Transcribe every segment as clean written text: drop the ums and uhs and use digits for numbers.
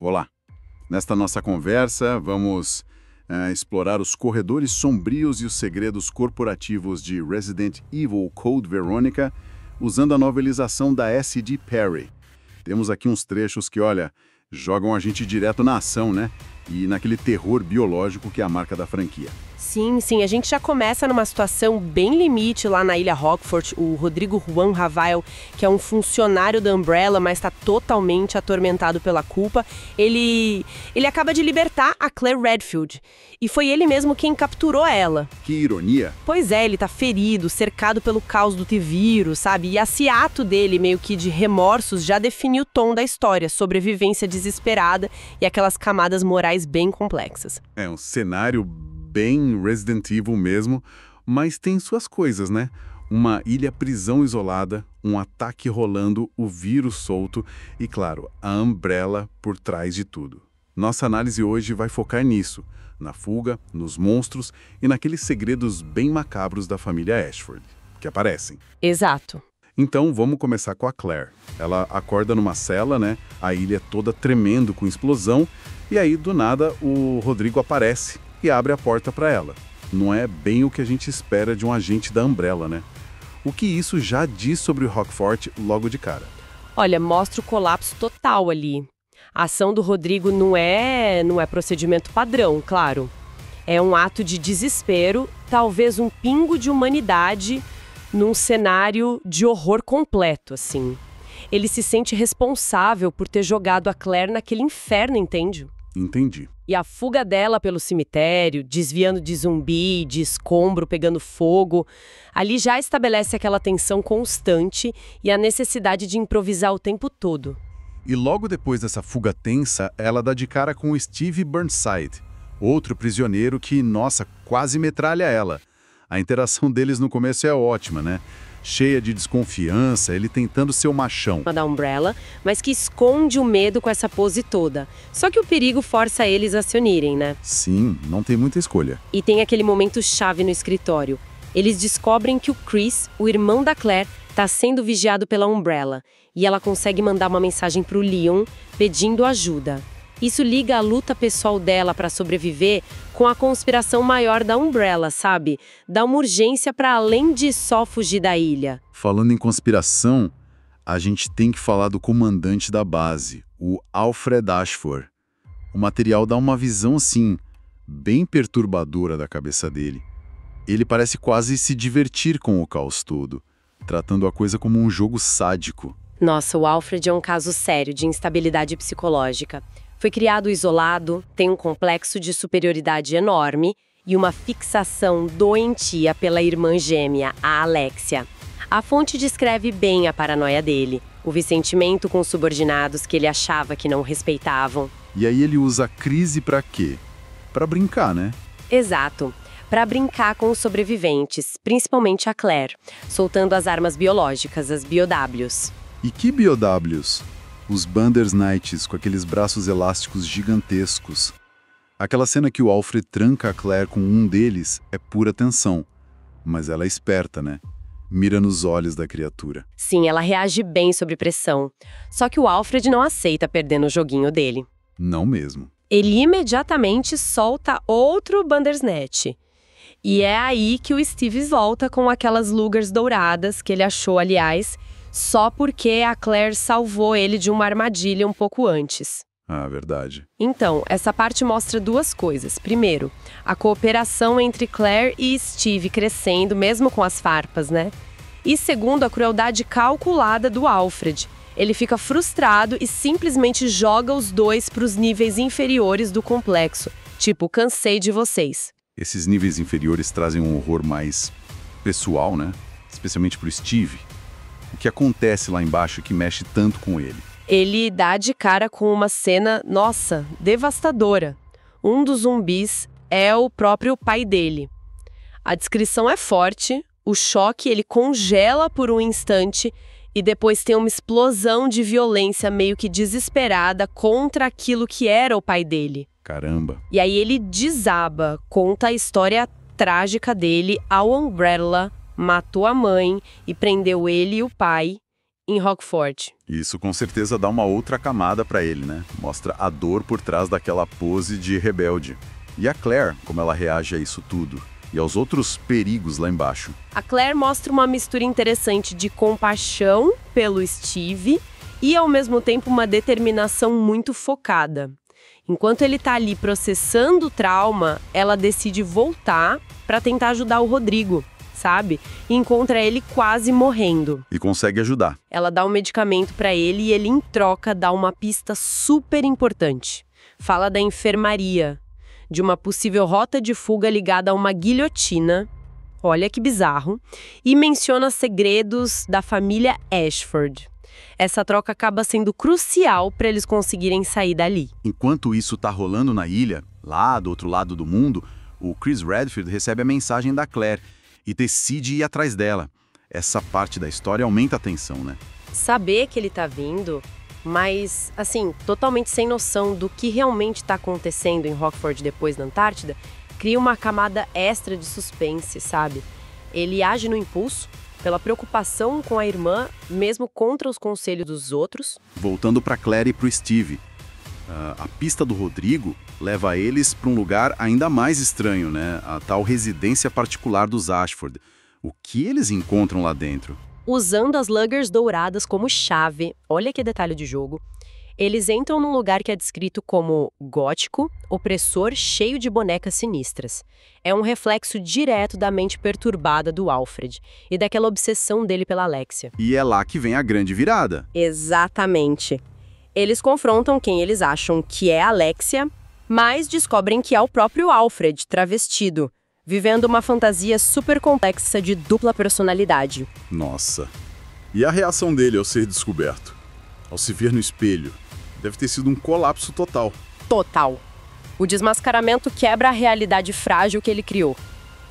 Olá! Nesta nossa conversa, vamos explorar os corredores sombrios e os segredos corporativos de Resident Evil Code Veronica, usando a novelização da S.D. Perry. Temos aqui uns trechos que, olha, jogam a gente direto na ação, né? E naquele terror biológico que é a marca da franquia. Sim, a gente já começa numa situação bem limite lá na Ilha Rockford. O Rodrigo Juan Raval, que é um funcionário da Umbrella, mas está totalmente atormentado pela culpa, ele acaba de libertar a Claire Redfield. E foi ele mesmo quem capturou ela. Que ironia! Pois é, ele tá ferido, cercado pelo caos do T-Vírus, sabe? E esse ato dele, meio que de remorsos, já definiu o tom da história, sobrevivência desesperada e aquelas camadas morais bem complexas. É um cenário bem Resident Evil mesmo, mas tem suas coisas, né? Uma ilha-prisão isolada, um ataque rolando, o vírus solto e, claro, a Umbrella por trás de tudo. Nossa análise hoje vai focar nisso, na fuga, nos monstros e naqueles segredos bem macabros da família Ashford, que aparecem. Exato. Então, vamos começar com a Claire. Ela acorda numa cela, né? A ilha toda tremendo com explosão, e aí, do nada, o Rodrigo aparece e abre a porta para ela. Não é bem o que a gente espera de um agente da Umbrella, né? O que isso já diz sobre o Rockford logo de cara? Olha, mostra o colapso total ali. A ação do Rodrigo não é procedimento padrão, claro. É um ato de desespero, talvez um pingo de humanidade num cenário de horror completo, assim. Ele se sente responsável por ter jogado a Claire naquele inferno, entende? Entendi. E a fuga dela pelo cemitério, desviando de zumbi, de escombro pegando fogo, ali já estabelece aquela tensão constante e a necessidade de improvisar o tempo todo. E logo depois dessa fuga tensa, ela dá de cara com o Steve Burnside, outro prisioneiro que, nossa, quase metralha ela. A interação deles no começo é ótima, né? Cheia de desconfiança, ele tentando ser o machão Da Umbrella, mas que esconde o medo com essa pose toda. Só que o perigo força eles a se unirem, né? Sim, não tem muita escolha. E tem aquele momento chave no escritório. Eles descobrem que o Chris, o irmão da Claire, está sendo vigiado pela Umbrella. E ela consegue mandar uma mensagem para o Leon pedindo ajuda. Isso liga a luta pessoal dela para sobreviver com a conspiração maior da Umbrella, sabe? Dá uma urgência para além de só fugir da ilha. Falando em conspiração, a gente tem que falar do comandante da base, o Alfred Ashford. O material dá uma visão, assim, bem perturbadora da cabeça dele. Ele parece quase se divertir com o caos todo, tratando a coisa como um jogo sádico. Nossa, o Alfred é um caso sério de instabilidade psicológica. Foi criado isolado, tem um complexo de superioridade enorme e uma fixação doentia pela irmã gêmea, a Alexia. A fonte descreve bem a paranoia dele, o ressentimento com os subordinados que ele achava que não respeitavam. E aí ele usa a crise pra quê? Pra brincar, né? Exato. Para brincar com os sobreviventes, principalmente a Claire, soltando as armas biológicas, as BOWs. E que BOWs? Os Bandersnights com aqueles braços elásticos gigantescos. Aquela cena que o Alfred tranca a Claire com um deles é pura tensão. Mas ela é esperta, né? Mira nos olhos da criatura. Sim, ela reage bem sob pressão. Só que o Alfred não aceita perder no joguinho dele. Não mesmo. Ele imediatamente solta outro Bandersnatch. E é aí que o Steve volta com aquelas Lugers douradas, que ele achou, aliás, só porque a Claire salvou ele de uma armadilha um pouco antes. Ah, verdade. Então, essa parte mostra duas coisas. Primeiro, a cooperação entre Claire e Steve crescendo, mesmo com as farpas, né? E segundo, a crueldade calculada do Alfred. Ele fica frustrado e simplesmente joga os dois para os níveis inferiores do complexo. Tipo, cansei de vocês. Esses níveis inferiores trazem um horror mais pessoal, né? Especialmente pro Steve. O que acontece lá embaixo que mexe tanto com ele? Ele dá de cara com uma cena, nossa, devastadora. Um dos zumbis é o próprio pai dele. A descrição é forte, o choque ele congela por um instante e depois tem uma explosão de violência meio que desesperada contra aquilo que era o pai dele. Caramba. E aí ele desaba, conta a história trágica dele ao Umbrella, matou a mãe e prendeu ele e o pai. em Rockford. Isso com certeza dá uma outra camada para ele, né? Mostra a dor por trás daquela pose de rebelde. E a Claire, como ela reage a isso tudo? E aos outros perigos lá embaixo? A Claire mostra uma mistura interessante de compaixão pelo Steve e, ao mesmo tempo, uma determinação muito focada. Enquanto ele está ali processando o trauma, ela decide voltar para tentar ajudar o Rodrigo, sabe? E encontra ele quase morrendo. E consegue ajudar. Ela dá um medicamento para ele e ele, em troca, dá uma pista super importante. Fala da enfermaria, de uma possível rota de fuga ligada a uma guilhotina. Olha que bizarro. E menciona segredos da família Ashford. Essa troca acaba sendo crucial para eles conseguirem sair dali. Enquanto isso está rolando na ilha, lá do outro lado do mundo, o Chris Redfield recebe a mensagem da Claire e decide ir atrás dela. Essa parte da história aumenta a tensão, né? Saber que ele tá vindo, mas, assim, totalmente sem noção do que realmente está acontecendo em Rockford depois na Antártida, cria uma camada extra de suspense, sabe? Ele age no impulso, pela preocupação com a irmã, mesmo contra os conselhos dos outros. Voltando para Claire e para o Steve. A pista do Rodrigo leva eles para um lugar ainda mais estranho, né? A tal residência particular dos Ashford. O que eles encontram lá dentro? Usando as luggers douradas como chave, olha que detalhe de jogo, eles entram num lugar que é descrito como gótico, opressor, cheio de bonecas sinistras. É um reflexo direto da mente perturbada do Alfred e daquela obsessão dele pela Alexia. E é lá que vem a grande virada. Exatamente. Eles confrontam quem eles acham que é a Alexia, mas descobrem que é o próprio Alfred, travestido, vivendo uma fantasia super complexa de dupla personalidade. Nossa. E a reação dele ao ser descoberto? Ao se ver no espelho? Deve ter sido um colapso total. Total. O desmascaramento quebra a realidade frágil que ele criou.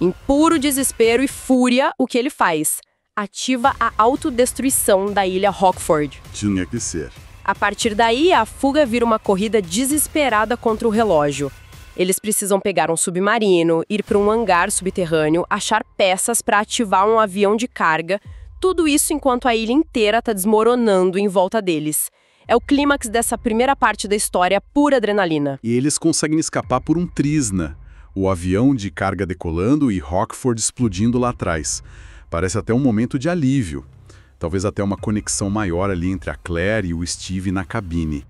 Em puro desespero e fúria, o que ele faz? Ativa a autodestruição da ilha Rockford. Tinha que ser. A partir daí, a fuga vira uma corrida desesperada contra o relógio. Eles precisam pegar um submarino, ir para um hangar subterrâneo, achar peças para ativar um avião de carga. Tudo isso enquanto a ilha inteira está desmoronando em volta deles. É o clímax dessa primeira parte da história, pura adrenalina. E eles conseguem escapar por um trisna. O avião de carga decolando e Rockford explodindo lá atrás. Parece até um momento de alívio. Talvez até uma conexão maior ali entre a Claire e o Steve na cabine.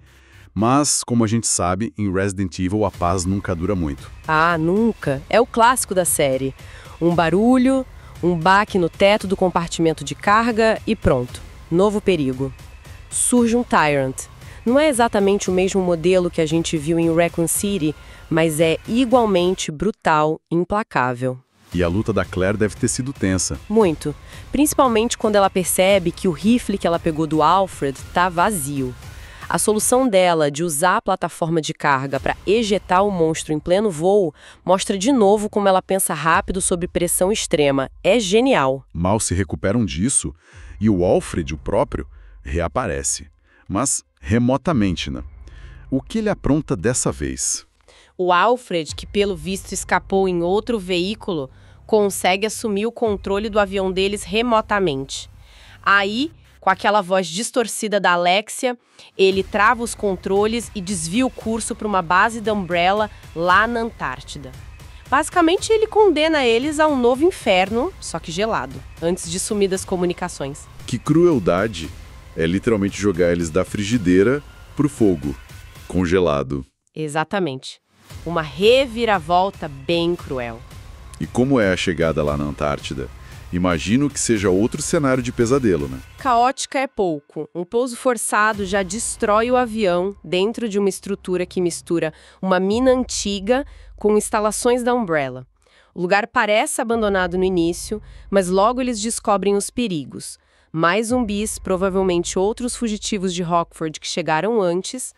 Mas, como a gente sabe, em Resident Evil a paz nunca dura muito. Ah, nunca. É o clássico da série. Um barulho, um baque no teto do compartimento de carga e pronto. Novo perigo. Surge um Tyrant. Não é exatamente o mesmo modelo que a gente viu em Raccoon City, mas é igualmente brutal e implacável. E a luta da Claire deve ter sido tensa. Muito. Principalmente quando ela percebe que o rifle que ela pegou do Alfred tá vazio. A solução dela de usar a plataforma de carga para ejetar o monstro em pleno voo mostra de novo como ela pensa rápido sob pressão extrema. É genial. Mal se recuperam disso e o Alfred, o próprio, reaparece. Mas remotamente, né? O que ele apronta dessa vez? O Alfred, que pelo visto escapou em outro veículo, consegue assumir o controle do avião deles remotamente. Aí, com aquela voz distorcida da Alexia, ele trava os controles e desvia o curso para uma base da Umbrella lá na Antártida. Basicamente, ele condena eles a um novo inferno, só que gelado, antes de sumir das comunicações. Que crueldade! É literalmente jogar eles da frigideira pro fogo, congelado. Exatamente. Uma reviravolta bem cruel. E como é a chegada lá na Antártida? Imagino que seja outro cenário de pesadelo, né? Caótica é pouco. Um pouso forçado já destrói o avião dentro de uma estrutura que mistura uma mina antiga com instalações da Umbrella. O lugar parece abandonado no início, mas logo eles descobrem os perigos. Mais zumbis, provavelmente outros fugitivos de Rockford que chegaram antes,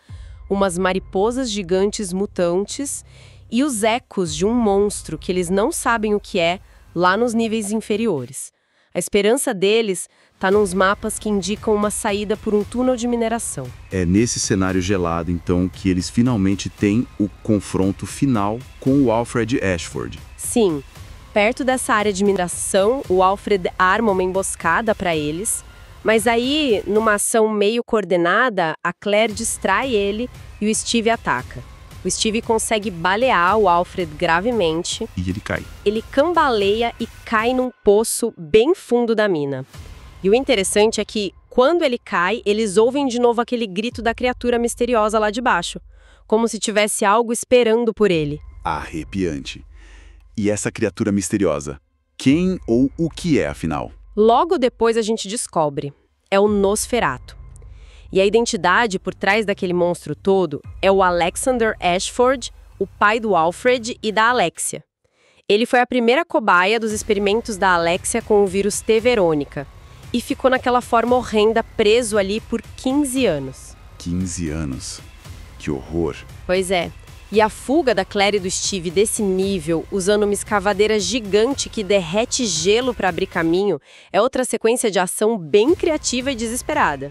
umas mariposas gigantes mutantes e os ecos de um monstro que eles não sabem o que é lá nos níveis inferiores. A esperança deles está nos mapas que indicam uma saída por um túnel de mineração. É nesse cenário gelado, então, que eles finalmente têm o confronto final com o Alfred Ashford. Sim, perto dessa área de mineração, o Alfred arma uma emboscada para eles, Mas aí, numa ação meio coordenada, a Claire distrai ele e o Steve ataca. O Steve consegue balear o Alfred gravemente. E ele cai. Ele cambaleia e cai num poço bem fundo da mina. E o interessante é que, quando ele cai, eles ouvem de novo aquele grito da criatura misteriosa lá de baixo, como se tivesse algo esperando por ele. Arrepiante. E essa criatura misteriosa? Quem ou o que é, afinal? Logo depois a gente descobre. É o Nosferatu. E a identidade por trás daquele monstro todo é o Alexander Ashford, o pai do Alfred e da Alexia. Ele foi a primeira cobaia dos experimentos da Alexia com o vírus T. Veronica e ficou naquela forma horrenda preso ali por 15 anos. 15 anos. Que horror. Pois é. E a fuga da Claire e do Steve desse nível, usando uma escavadeira gigante que derrete gelo para abrir caminho, é outra sequência de ação bem criativa e desesperada.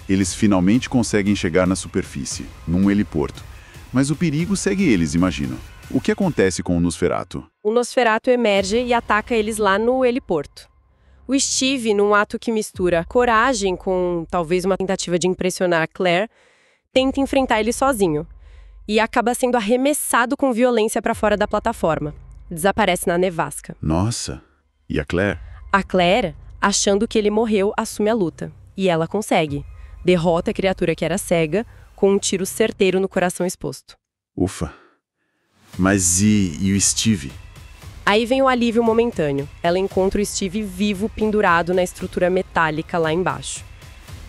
Eles finalmente conseguem chegar na superfície, num heliporto. Mas o perigo segue eles, imagino. O que acontece com o Nosferatu? O Nosferatu emerge e ataca eles lá no heliporto. O Steve, num ato que mistura coragem com talvez uma tentativa de impressionar a Claire, tenta enfrentar ele sozinho. E acaba sendo arremessado com violência para fora da plataforma. Desaparece na nevasca. Nossa! E a Claire? A Claire, achando que ele morreu, assume a luta. E ela consegue. Derrota a criatura que era cega, com um tiro certeiro no coração exposto. Ufa! Mas e o Steve? Aí vem o alívio momentâneo. Ela encontra o Steve vivo pendurado na estrutura metálica lá embaixo.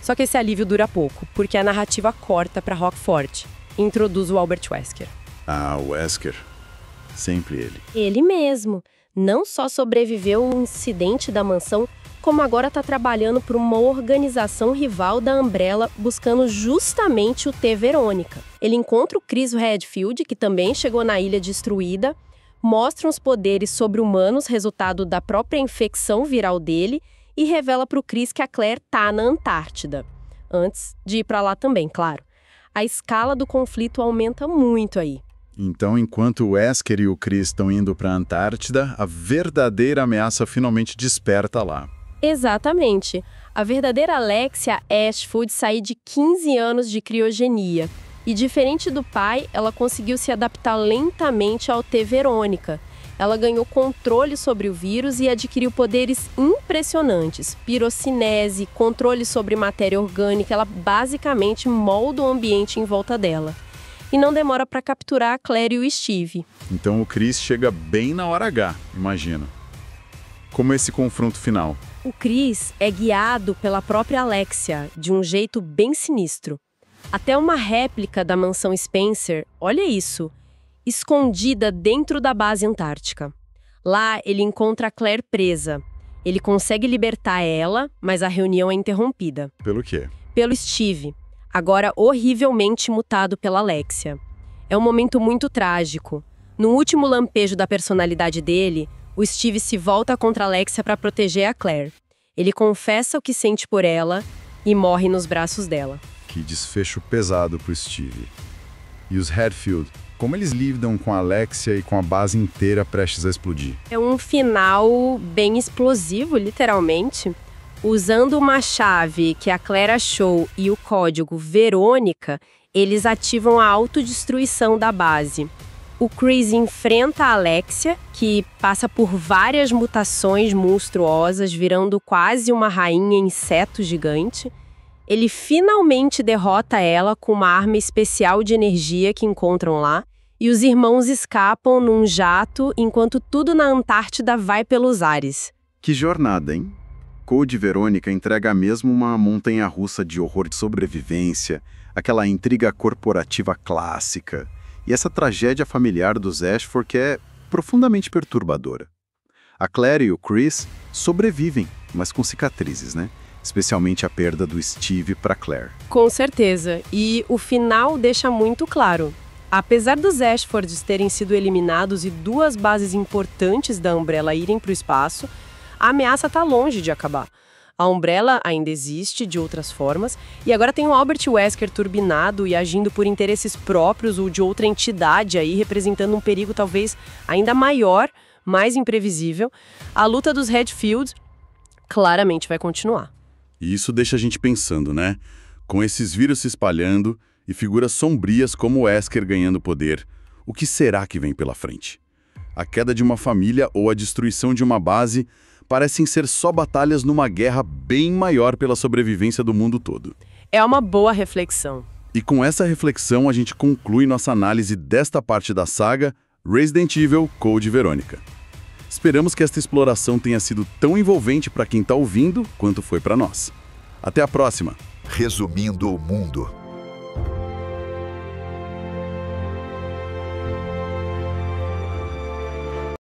Só que esse alívio dura pouco, porque a narrativa corta para Rockford e introduz o Albert Wesker. Ah, o Wesker. Sempre ele. Ele mesmo. Não só sobreviveu ao incidente da mansão, como agora está trabalhando para uma organização rival da Umbrella, buscando justamente o T. Veronica. Ele encontra o Chris Redfield, que também chegou na ilha destruída, mostra os poderes sobre-humanos, resultado da própria infecção viral dele, e revela para o Chris que a Claire tá na Antártida. Antes de ir para lá também, claro. A escala do conflito aumenta muito aí. Então, enquanto o Wesker e o Chris estão indo para a Antártida, a verdadeira ameaça finalmente desperta lá. Exatamente. A verdadeira Alexia Ashford saiu de 15 anos de criogenia. E diferente do pai, ela conseguiu se adaptar lentamente ao T. Veronica. Ela ganhou controle sobre o vírus e adquiriu poderes impressionantes. Pirocinese, controle sobre matéria orgânica, ela basicamente molda o ambiente em volta dela. E não demora para capturar a Claire e o Steve. Então o Chris chega bem na hora H, imagino. Como esse confronto final? O Chris é guiado pela própria Alexia, de um jeito bem sinistro. Até uma réplica da mansão Spencer, olha isso, escondida dentro da base antártica. Lá, ele encontra a Claire presa. Ele consegue libertar ela, mas a reunião é interrompida. Pelo quê? Pelo Steve, agora horrivelmente mutado pela Alexia. É um momento muito trágico. No último lampejo da personalidade dele, o Steve se volta contra a Alexia para proteger a Claire. Ele confessa o que sente por ela e morre nos braços dela. Que desfecho pesado pro Steve. E os Redfield, como eles lidam com a Alexia e com a base inteira prestes a explodir? É um final bem explosivo, literalmente. Usando uma chave que a Claire achou e o código Verônica, eles ativam a autodestruição da base. O Chris enfrenta a Alexia, que passa por várias mutações monstruosas, virando quase uma rainha inseto gigante. Ele finalmente derrota ela com uma arma especial de energia que encontram lá, e os irmãos escapam num jato enquanto tudo na Antártida vai pelos ares. Que jornada, hein? Code Verônica entrega mesmo uma montanha-russa de horror de sobrevivência, aquela intriga corporativa clássica, e essa tragédia familiar dos Ashford que é profundamente perturbadora. A Claire e o Chris sobrevivem, mas com cicatrizes, né? Especialmente a perda do Steve para Claire. Com certeza. E o final deixa muito claro. Apesar dos Ashfords terem sido eliminados e duas bases importantes da Umbrella irem para o espaço, a ameaça está longe de acabar. A Umbrella ainda existe de outras formas, e agora tem o Albert Wesker turbinado e agindo por interesses próprios ou de outra entidade aí, representando um perigo talvez ainda maior, mais imprevisível. A luta dos Redfield claramente vai continuar. E isso deixa a gente pensando, né? Com esses vírus se espalhando e figuras sombrias como o Wesker ganhando poder, o que será que vem pela frente? A queda de uma família ou a destruição de uma base parecem ser só batalhas numa guerra bem maior pela sobrevivência do mundo todo. É uma boa reflexão. E com essa reflexão a gente conclui nossa análise desta parte da saga Resident Evil Code Verônica. Esperamos que esta exploração tenha sido tão envolvente para quem está ouvindo quanto foi para nós. Até a próxima! Resumindo o mundo.